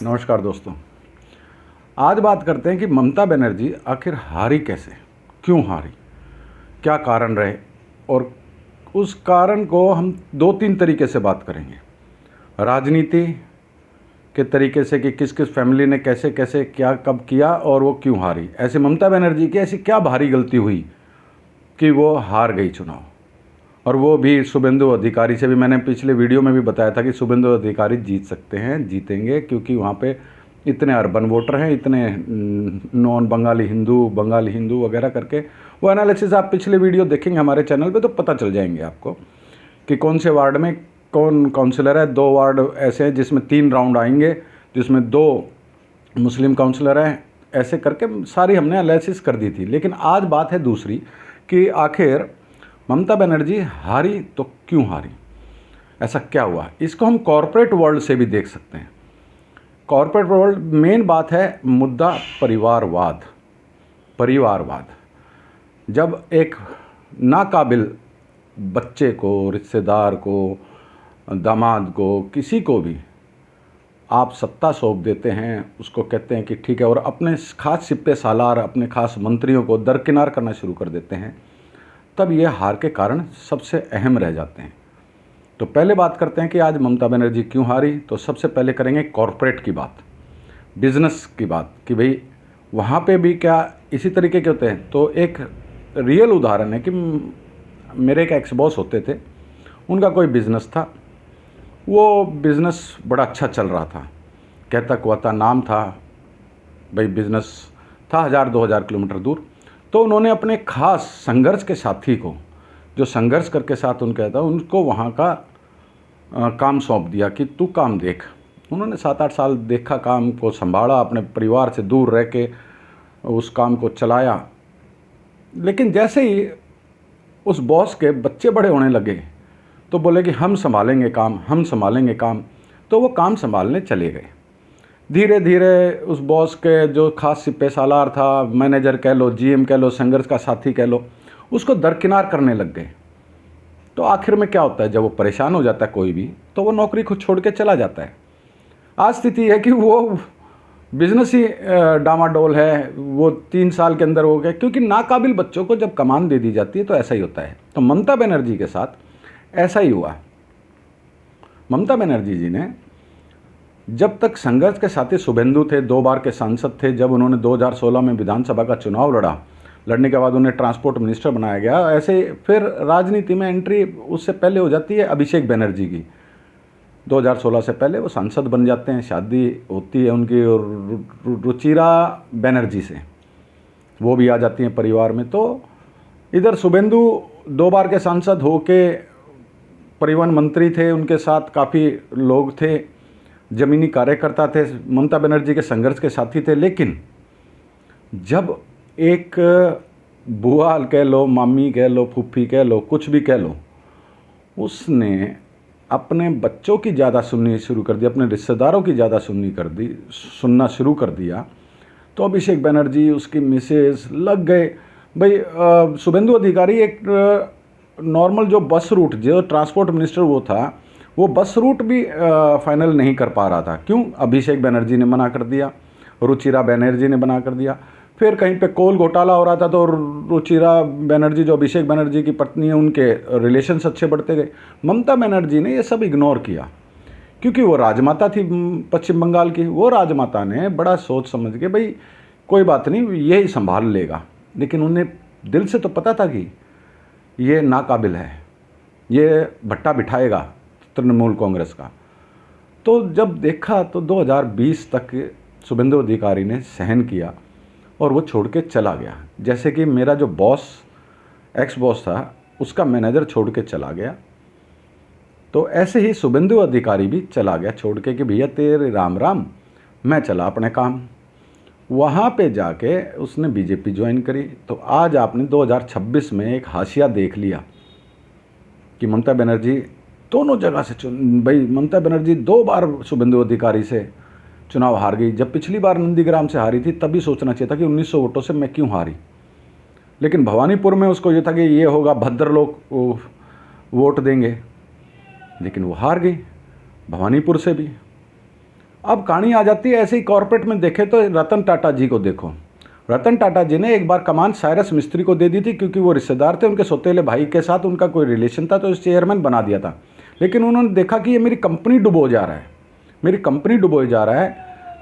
नमस्कार दोस्तों। आज बात करते हैं कि ममता बनर्जी आखिर हारी कैसे, क्यों हारी, क्या कारण रहे, और उस कारण को हम दो तीन तरीके से बात करेंगे। राजनीति के तरीके से कि किस किस फैमिली ने कैसे कैसे क्या कब किया और वो क्यों हारी। ऐसे ममता बनर्जी की ऐसी क्या भारी गलती हुई कि वो हार गई चुनाव, और वो भी शुभेंदु अधिकारी से भी। मैंने पिछले वीडियो में भी बताया था कि शुभेंदु अधिकारी जीत सकते हैं, जीतेंगे, क्योंकि वहाँ पे इतने अर्बन वोटर हैं, इतने नॉन बंगाली हिंदू वगैरह करके वो एनालिसिस आप पिछले वीडियो देखेंगे हमारे चैनल पे तो पता चल जाएंगे आपको कि कौन से वार्ड में कौन काउंसलर है। 2 वार्ड ऐसे हैं जिसमें 3 राउंड आएंगे, जिसमें 2 मुस्लिम काउंसलर हैं, ऐसे करके सारी हमने एनालिसिस कर दी थी। लेकिन आज बात है दूसरी कि आखिर ममता बनर्जी हारी तो क्यों हारी, ऐसा क्या हुआ। इसको हम कॉरपोरेट वर्ल्ड से भी देख सकते हैं। कॉरपोरेट वर्ल्ड मेन बात है मुद्दा परिवारवाद। जब एक नाकाबिल बच्चे को, रिश्तेदार को, दामाद को, किसी को भी आप सत्ता सौंप देते हैं, उसको कहते हैं कि ठीक है, और अपने खास सिपे सालार, अपने खास मंत्रियों को दरकिनार करना शुरू कर देते हैं, तब ये हार के कारण सबसे अहम रह जाते हैं। तो पहले बात करते हैं कि आज ममता बनर्जी क्यों हारी। तो सबसे पहले करेंगे कॉरपोरेट की बात, बिजनेस की बात, कि भाई वहाँ पे भी क्या इसी तरीके के होते हैं। तो एक रियल उदाहरण है कि मेरे एक एक्स बॉस होते थे, उनका कोई बिज़नेस था, वो बिज़नेस बड़ा अच्छा चल रहा था, कहता कुआता नाम था, भाई बिज़नेस था 1000-2000 किलोमीटर दूर। तो उन्होंने अपने खास संघर्ष के साथी को, जो संघर्ष करके साथ उनका था, उनको वहाँ का काम सौंप दिया कि तू काम देख। उन्होंने 7-8 साल देखा, काम को संभाला, अपने परिवार से दूर रह के उस काम को चलाया। लेकिन जैसे ही उस बॉस के बच्चे बड़े होने लगे तो बोले कि हम संभालेंगे काम। तो वो काम संभालने चले गए। धीरे धीरे उस बॉस के जो खास सिपे सालार था, मैनेजर कह लो, जीएम कह लो, संघर्ष का साथी कह लो, उसको दरकिनार करने लग गए। तो आखिर में क्या होता है, जब वो परेशान हो जाता है कोई भी, तो वो नौकरी खुद छोड़ के चला जाता है। आज स्थिति है कि वो बिजनेस ही डामाडोल है, वो 3 साल के अंदर हो गए, क्योंकि नाकाबिल बच्चों को जब कमान दे दी जाती है तो ऐसा ही होता है। तो ममता बनर्जी के साथ ऐसा ही हुआ। ममता बनर्जी जी ने जब तक संघर्ष के साथी शुभेंदु थे, 2 बार के सांसद थे, जब उन्होंने 2016 में विधानसभा का चुनाव लड़ने के बाद उन्हें ट्रांसपोर्ट मिनिस्टर बनाया गया। ऐसे फिर राजनीति में एंट्री उससे पहले हो जाती है अभिषेक बनर्जी की। 2016 से पहले वो सांसद बन जाते हैं, शादी होती है उनकी और रुचिरा बनर्जी से, वो भी आ जाती हैं परिवार में। तो इधर शुभेंदु 2 बार के सांसद होके परिवहन मंत्री थे, उनके साथ काफ़ी लोग थे, ज़मीनी कार्यकर्ता थे, ममता बनर्जी के संघर्ष के साथी थे। लेकिन जब एक बुआ कह लो, मामी कह लो, फूफी कह लो, कुछ भी कह लो, उसने अपने बच्चों की ज़्यादा सुननी शुरू कर दी, अपने रिश्तेदारों की ज़्यादा सुनना शुरू कर दिया, तो अभिषेक बनर्जी, उसकी मिसेज लग गए। भाई शुभेंदु अधिकारी एक नॉर्मल जो बस रूट, जो ट्रांसपोर्ट मिनिस्टर वो था, वो बस रूट भी फाइनल नहीं कर पा रहा था। क्यों? अभिषेक बनर्जी ने मना कर दिया, रुचिरा बनर्जी ने मना कर दिया। फिर कहीं पे कोल घोटाला हो रहा था तो रुचिरा बनर्जी, जो अभिषेक बनर्जी की पत्नी है, उनके रिलेशंस अच्छे बढ़ते गए। ममता बनर्जी ने ये सब इग्नोर किया, क्योंकि वो राजमाता थी पश्चिम बंगाल की। वो राजमाता ने बड़ा सोच समझ के, भाई कोई बात नहीं, यही संभाल लेगा। लेकिन उन्हें दिल से तो पता था कि ये नाकाबिल है, ये भट्टा बिठाएगा तृणमूल कांग्रेस का। तो जब देखा तो 2020 तक शुभेंदु अधिकारी ने सहन किया और वो छोड़ के चला गया। जैसे कि मेरा जो बॉस, एक्स बॉस था, उसका मैनेजर छोड़ के चला गया, तो ऐसे ही शुभेंदु अधिकारी भी चला गया छोड़ के कि भैया तेरे राम राम, मैं चला अपने काम। वहाँ पे जाके उसने बीजेपी ज्वाइन करी। तो आज आपने 2026 में एक हाशिया देख लिया कि ममता बनर्जी दोनों जगह से भाई ममता बनर्जी 2 बार शुभेंदु अधिकारी से चुनाव हार गई। जब पिछली बार नंदीग्राम से हारी थी तभी सोचना चाहिए था कि 1900 वोटों से मैं क्यों हारी। लेकिन भवानीपुर में उसको ये था कि ये होगा, भद्र लोग वोट देंगे, लेकिन वो हार गई भवानीपुर से भी। अब कहानी आ जाती है ऐसे ही कॉर्पोरेट में देखे तो रतन टाटा जी को देखो। रतन टाटा जी ने एक बार कमान साइरस मिस्त्री को दे दी थी, क्योंकि वो रिश्तेदार थे, उनके सौतेले भाई के साथ उनका कोई रिलेशन था, तो इस चेयरमैन बना दिया था। लेकिन उन्होंने देखा कि ये मेरी कंपनी डुबो जा रहा है, मेरी कंपनी डुबो जा रहा है,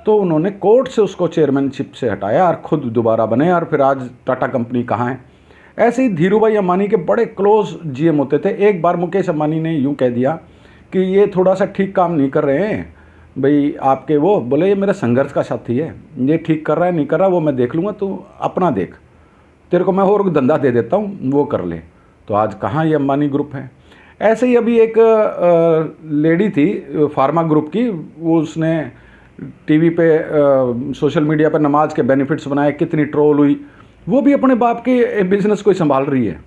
तो उन्होंने कोर्ट से उसको चेयरमैनशिप से हटाया और खुद दोबारा बने, और फिर आज टाटा कंपनी कहाँ है। ऐसे ही धीरू भाई अंबानी के बड़े क्लोज जीएम होते थे। एक बार मुकेश अंबानी ने यूँ कह दिया कि ये थोड़ा सा ठीक काम नहीं कर रहे हैं भाई आपके, वो बोले ये मेरा संघर्ष का साथी है, ये ठीक कर रहा है नहीं कर रहा वो मैं देख लूँगा, तू अपना देख, तेरे को मैं और धंधा दे देता हूँ, वो कर ले। तो आज कहाँ ये अंबानी ग्रुप है। ऐसे ही अभी एक लेडी थी फार्मा ग्रुप की, वो उसने टीवी पे सोशल मीडिया पर नमाज के बेनिफिट्स बनाए, कितनी ट्रोल हुई। वो भी अपने बाप के बिज़नेस को ही संभाल रही है,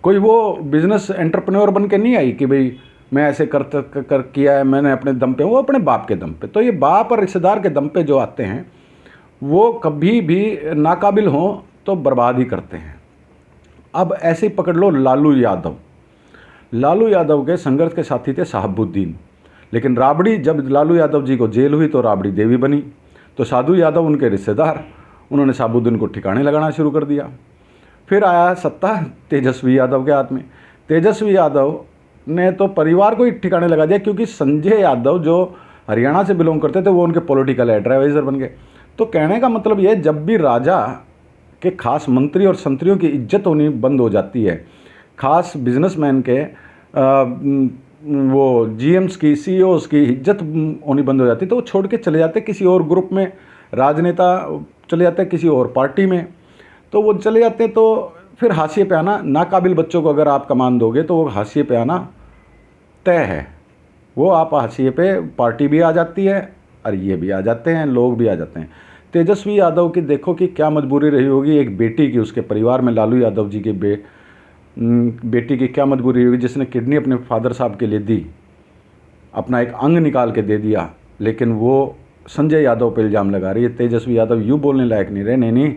कोई वो बिज़नेस एंटरप्रेन्योर बन के नहीं आई कि भाई मैं ऐसे कर किया है मैंने अपने दम पे, वो अपने बाप के दम पे। तो ये बाप और रिश्तेदार के दम पे जो आते हैं वो कभी भी नाकाबिल हों तो बर्बाद ही करते हैं। अब ऐसे ही पकड़ लो लालू यादव। लालू यादव के संघर्ष के साथी थे शहाबुद्दीन, लेकिन राबड़ी, जब लालू यादव जी को जेल हुई तो राबड़ी देवी बनी, तो साधु यादव उनके रिश्तेदार, उन्होंने शहाबुद्दीन को ठिकाने लगाना शुरू कर दिया। फिर आया सत्ता तेजस्वी यादव के हाथ में। तेजस्वी यादव ने तो परिवार को ही ठिकाने लगा दिया, क्योंकि संजय यादव जो हरियाणा से बिलोंग करते थे वो उनके पॉलिटिकल एडवाइज़र बन गए। तो कहने का मतलब ये, जब भी राजा के खास मंत्री और संतरियों की इज्जत होनी बंद हो जाती है, खास बिजनेसमैन के वो जीएम्स की, सीईओस की इज्जत होनी बंद हो जाती, तो वो छोड़ के चले जाते किसी और ग्रुप में, राजनेता चले जाते किसी और पार्टी में, तो वो चले जाते। तो फिर हाशिए पे आना, नाकाबिल बच्चों को अगर आप कमान दोगे तो वो हाशिए पे आना तय है। वो आप हाशिए पे, पार्टी भी आ जाती है और ये भी आ जाते हैं, लोग भी आ जाते हैं। तेजस्वी यादव की देखो कि क्या मजबूरी रही होगी एक बेटी की, उसके परिवार में लालू यादव जी की बेटी की क्या मजबूरी होगी, जिसने किडनी अपने फादर साहब के लिए दी, अपना एक अंग निकाल के दे दिया, लेकिन वो संजय यादव पर इल्ज़ाम लगा रही है। तेजस्वी यादव यूँ बोलने लायक नहीं रहे, नहीं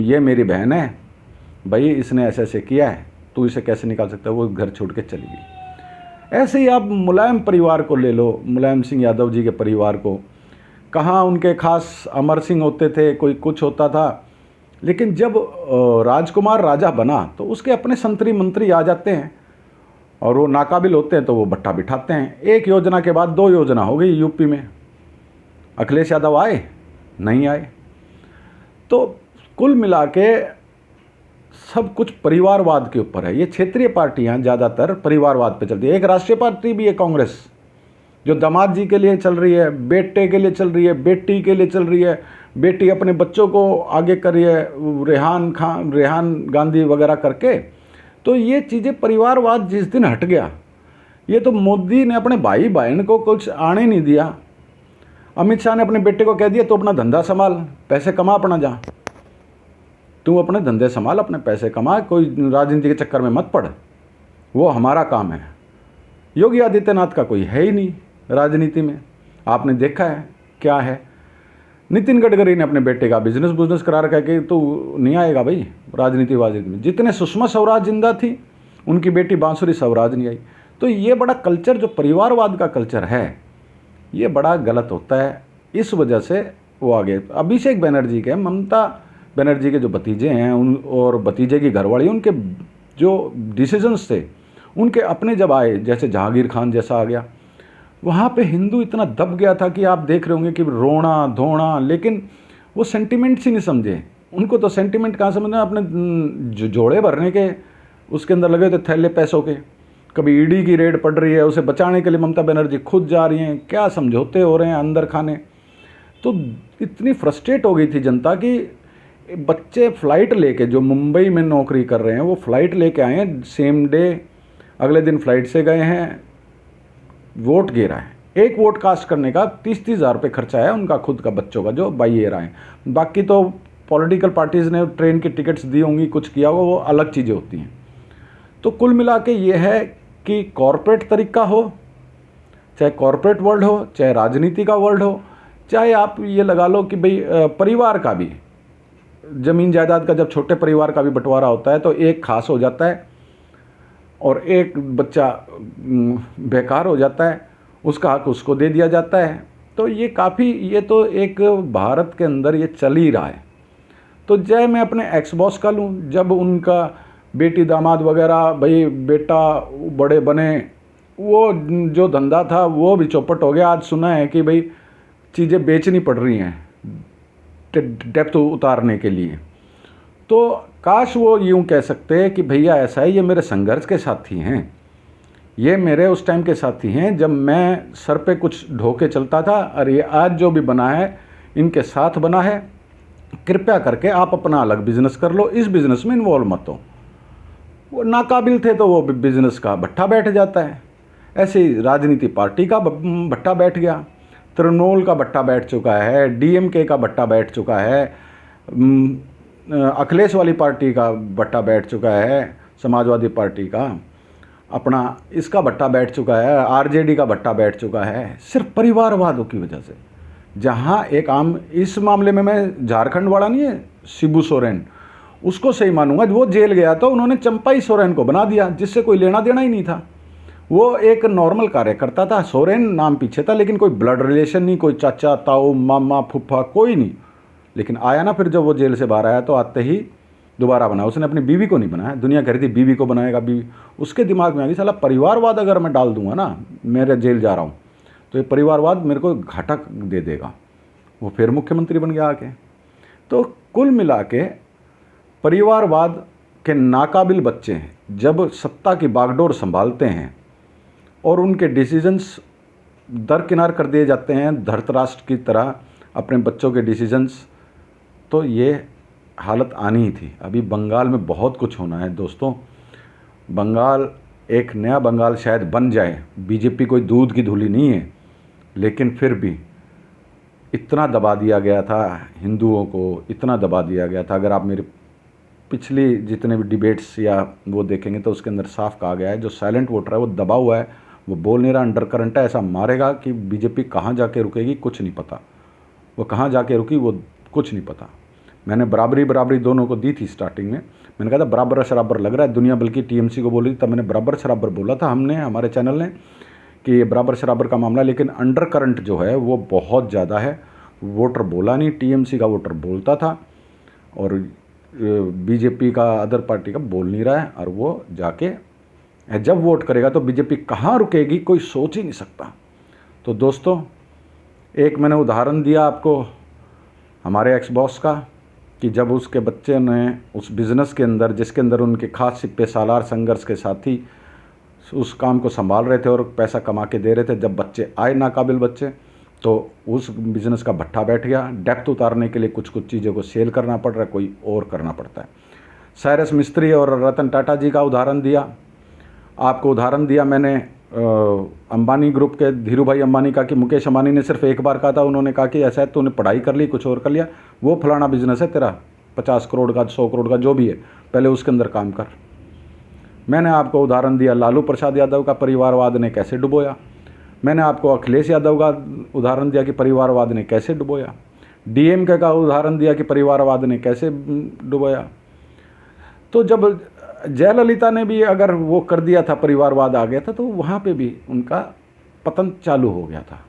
ये मेरी बहन है भाई, इसने ऐसे ऐसे किया है, तू इसे कैसे निकाल सकता है। वो घर छोड़ के चली गई। ऐसे ही आप मुलायम परिवार को ले लो, मुलायम सिंह यादव जी के परिवार को, कहाँ उनके खास अमर सिंह होते थे, कोई कुछ होता था, लेकिन जब राजकुमार राजा बना तो उसके अपने संतरी मंत्री आ जाते हैं और वो नाकाबिल होते हैं तो वो भट्टा बिठाते हैं। एक योजना के बाद 2 योजना हो गई यूपी में। अखिलेश यादव आए नहीं आए। तो कुल मिला के सब कुछ परिवारवाद के ऊपर है। ये क्षेत्रीय पार्टियां ज़्यादातर परिवारवाद पे चलती है। एक राष्ट्रीय पार्टी भी है कांग्रेस, जो दामाद जी के लिए चल रही है, बेटे के लिए चल रही है, बेटी के लिए चल रही है, बेटी अपने बच्चों को आगे कर रही है, रेहान गांधी वगैरह करके। तो ये चीज़ें परिवारवाद जिस दिन हट गया, ये तो मोदी ने अपने भाई बहन को कुछ आने नहीं दिया। अमित शाह ने अपने बेटे को कह दिया तो अपना धंधा संभाल, पैसे कमा अपना जा, तू अपने धंधे संभाल, अपने पैसे कमा, कोई राजनीति के चक्कर में मत पड़, वो हमारा काम है। योगी आदित्यनाथ का कोई है ही नहीं राजनीति में, आपने देखा है क्या है। नितिन गडकरी ने अपने बेटे का बिजनेस करा रखा है कि तू नहीं आएगा भाई राजनीति में। जितने सुषमा स्वराज जिंदा थी, उनकी बेटी बांसुरी स्वराज नहीं आई। तो ये बड़ा कल्चर, जो परिवारवाद का कल्चर है, ये बड़ा गलत होता है। इस वजह से वो आगे अभिषेक बनर्जी के, ममता बनर्जी के जो भतीजे हैं उन और भतीजे की घरवाली, उनके जो डिसीजंस थे उनके अपने जब आए, जैसे जहांगीर खान जैसा आ गया, वहाँ पे हिंदू इतना दब गया था कि आप देख रहे होंगे कि रोना धोना, लेकिन वो सेंटिमेंट्स ही नहीं समझे। उनको तो सेंटिमेंट कहाँ समझना, अपने जोड़े भरने के उसके अंदर लगे थे थैले पैसों के। कभी ईडी की रेड पड़ रही है, उसे बचाने के लिए ममता बनर्जी खुद जा रही हैं, क्या समझौते हो रहे हैं अंदर खाने। तो इतनी फ्रस्ट्रेट हो गई थी जनता कि बच्चे फ़्लाइट लेके, जो मुंबई में नौकरी कर रहे हैं, वो फ़्लाइट लेके आए हैं, सेम डे अगले दिन फ़्लाइट से गए हैं, वोट गिरा है। एक वोट कास्ट करने का 30-30 हज़ार रुपये खर्चा है उनका खुद का, बच्चों का, जो बाई ईयर आए। बाकी तो पॉलिटिकल पार्टीज़ ने ट्रेन की टिकट्स दी होंगी, कुछ किया होगा, वो अलग चीज़ें होती हैं। तो कुल मिला के ये है कि कॉरपोरेट तरीका हो, चाहे कॉरपोरेट वर्ल्ड हो, चाहे राजनीति का वर्ल्ड हो, चाहे आप ये लगा लो कि भाई परिवार का भी, ज़मीन जायदाद का जब छोटे परिवार का भी बंटवारा होता है तो एक खास हो जाता है और एक बच्चा बेकार हो जाता है, उसका हक उसको दे दिया जाता है, तो ये तो एक भारत के अंदर ये चल ही रहा है। तो जय मैं अपने एक्स बॉस का लूँ, जब उनका बेटी दामाद वगैरह भाई बेटा बड़े बने, वो जो धंधा था वो भी चौपट हो गया। आज सुना है कि भाई चीज़ें बेचनी पड़ रही हैं डेप्थ उतारने के लिए। तो काश वो यूँ कह सकते कि भैया ऐसा है, ये मेरे संघर्ष के साथी हैं, ये मेरे उस टाइम के साथी हैं जब मैं सर पे कुछ ढोके चलता था, और ये आज जो भी बना है इनके साथ बना है। कृपया करके आप अपना अलग बिजनेस कर लो, इस बिज़नेस में इन्वॉल्व मत हो। वो नाकाबिल थे तो वो बिज़नेस का भट्ठा बैठ जाता है। ऐसे ही राजनीति पार्टी का भट्ठा बैठ गया, तृणमूल का भट्ठा बैठ चुका है, डीएमके का भट्ठा बैठ चुका है, अखिलेश वाली पार्टी का भट्ठा बैठ चुका है, समाजवादी पार्टी का अपना इसका भट्ठा बैठ चुका है, आरजेडी का भट्ठा बैठ चुका है, सिर्फ परिवारवादों की वजह से। जहाँ एक आम, इस मामले में मैं झारखंड वाला नहीं है शिबू सोरेन, उसको सही मानूंगा। वो जेल गया तो उन्होंने चंपाई सोरेन को बना दिया, जिससे कोई लेना देना ही नहीं था। वो एक नॉर्मल कार्यकर्ता था, सोरेन नाम पीछे था, लेकिन कोई ब्लड रिलेशन नहीं, कोई चाचा ताऊ मामा फूफा कोई नहीं। लेकिन आया ना, फिर जब वो जेल से बाहर आया तो आते ही दोबारा बना। उसने अपनी बीवी को नहीं बनाया, दुनिया कह रही थी बीवी को बनाएगा, बीवी। उसके दिमाग में आ गई साला परिवारवाद अगर मैं डाल दूंगा ना, मेरे जेल जा रहा हूँ तो ये परिवारवाद मेरे को घाटा दे देगा। वो फिर मुख्यमंत्री बन गया आके। तो कुल मिला के परिवारवाद के नाकाबिल बच्चे हैं जब सत्ता की बागडोर संभालते हैं और उनके डिसीजंस दरकिनार कर दिए जाते हैं धृतराष्ट्र की तरह अपने बच्चों के डिसीजंस, तो ये हालत आनी ही थी। अभी बंगाल में बहुत कुछ होना है दोस्तों। बंगाल एक नया बंगाल शायद बन जाए। बीजेपी कोई दूध की धूली नहीं है, लेकिन फिर भी इतना दबा दिया गया था हिंदुओं को, इतना दबा दिया गया था। अगर आप मेरे पिछली जितने भी डिबेट्स या वो देखेंगे तो उसके अंदर साफ कहा गया है जो साइलेंट वोटर है वो दबा हुआ है, वो बोल नहीं रहा, अंडर करंट है। ऐसा मारेगा कि बीजेपी कहाँ जाके रुकेगी कुछ नहीं पता, वो कहाँ जाके रुकी वो कुछ नहीं पता। मैंने बराबरी दोनों को दी थी स्टार्टिंग में। मैंने कहा था बराबर शराबर लग रहा है, दुनिया बल्कि टीएमसी को बोली थी, तब मैंने बराबर शराबर बोला था हमने, हमारे चैनल ने, कि ये बराबर शराबर का मामला। लेकिन अंडर करंट जो है वो बहुत ज़्यादा है। वोटर बोला नहीं, टीएमसी का वोटर बोलता था और बीजेपी का अदर पार्टी का बोल नहीं रहा है। और वो जाके जब वोट करेगा तो बीजेपी कहाँ रुकेगी कोई सोच ही नहीं सकता। तो दोस्तों, एक मैंने उदाहरण दिया आपको हमारे एक्स बॉस का, कि जब उसके बच्चे ने उस बिज़नेस के अंदर, जिसके अंदर उनके खास सिपे सालार संघर्ष के साथी उस काम को संभाल रहे थे और पैसा कमा के दे रहे थे, जब बच्चे आए नाकाबिल बच्चे, तो उस बिज़नेस का भट्ठा बैठ गया। डेप्थ उतारने के लिए कुछ चीज़ों को सेल करना पड़ रहा है, कोई और करना पड़ता है। साइरस मिस्त्री और रतन टाटा जी का उदाहरण दिया आपको, उदाहरण दिया मैंने अंबानी ग्रुप के धीरू भाई अंबानी का, कि मुकेश अंबानी ने सिर्फ एक बार कहा था, उन्होंने कहा कि ऐसा है तूने पढ़ाई कर ली कुछ और कर लिया, वो फलाना बिजनेस है तेरा 50 करोड़ का 100 करोड़ का जो भी है, पहले उसके अंदर काम कर। मैंने आपको उदाहरण दिया लालू प्रसाद यादव का, परिवारवाद ने कैसे डुबोया। मैंने आपको अखिलेश यादव का उदाहरण दिया कि परिवारवाद ने कैसे डुबोया। डीएमके का उदाहरण दिया कि परिवारवाद ने कैसे डुबोया। तो जब जयललिता ने भी अगर वो कर दिया था, परिवारवाद आ गया था, तो वहाँ पे भी उनका पतन चालू हो गया था।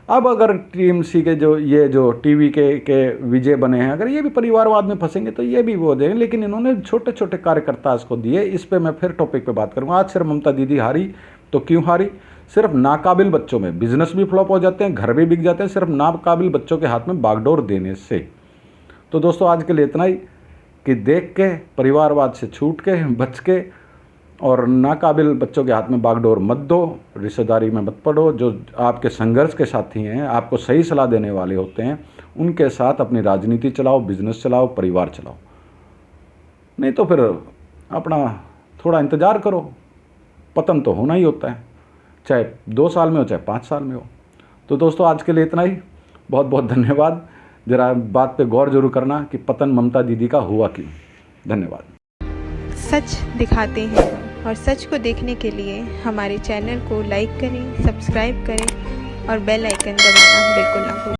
अब अगर टीएमसी के जो टीवी के विजय बने हैं, अगर ये भी परिवारवाद में फंसेंगे तो ये भी वो देंगे। लेकिन इन्होंने छोटे छोटे कार्यकर्ता इसको दिए। इस पे मैं फिर टॉपिक पे बात करूँगा। आज सिर्फ ममता दीदी हारी तो क्यों हारी? सिर्फ नाकाबिल बच्चों में बिजनेस भी फ्लॉप हो जाते हैं, घर भी बिक जाते हैं, सिर्फ नाकाबिल बच्चों के हाथ में बागडोर देने से। तो दोस्तों, आज के लिए इतना ही, कि देख के परिवारवाद से छूट के बच के और नाकाबिल बच्चों के हाथ में बागडोर मत दो, रिश्तेदारी में मत पड़ो। जो आपके संघर्ष के साथी हैं, आपको सही सलाह देने वाले होते हैं, उनके साथ अपनी राजनीति चलाओ, बिजनेस चलाओ, परिवार चलाओ। नहीं तो फिर अपना थोड़ा इंतज़ार करो, पतन तो होना ही होता है, चाहे 2 साल में हो चाहे 5 साल में हो। तो दोस्तों, आज के लिए इतना ही। बहुत बहुत धन्यवाद। ज़रा बात पे गौर जरूर करना कि पतन ममता दीदी का हुआ क्यों। धन्यवाद। सच दिखाते हैं और सच को देखने के लिए हमारे चैनल को लाइक करें, सब्सक्राइब करें और बेल आइकन दबाना बिल्कुल ना भूलें।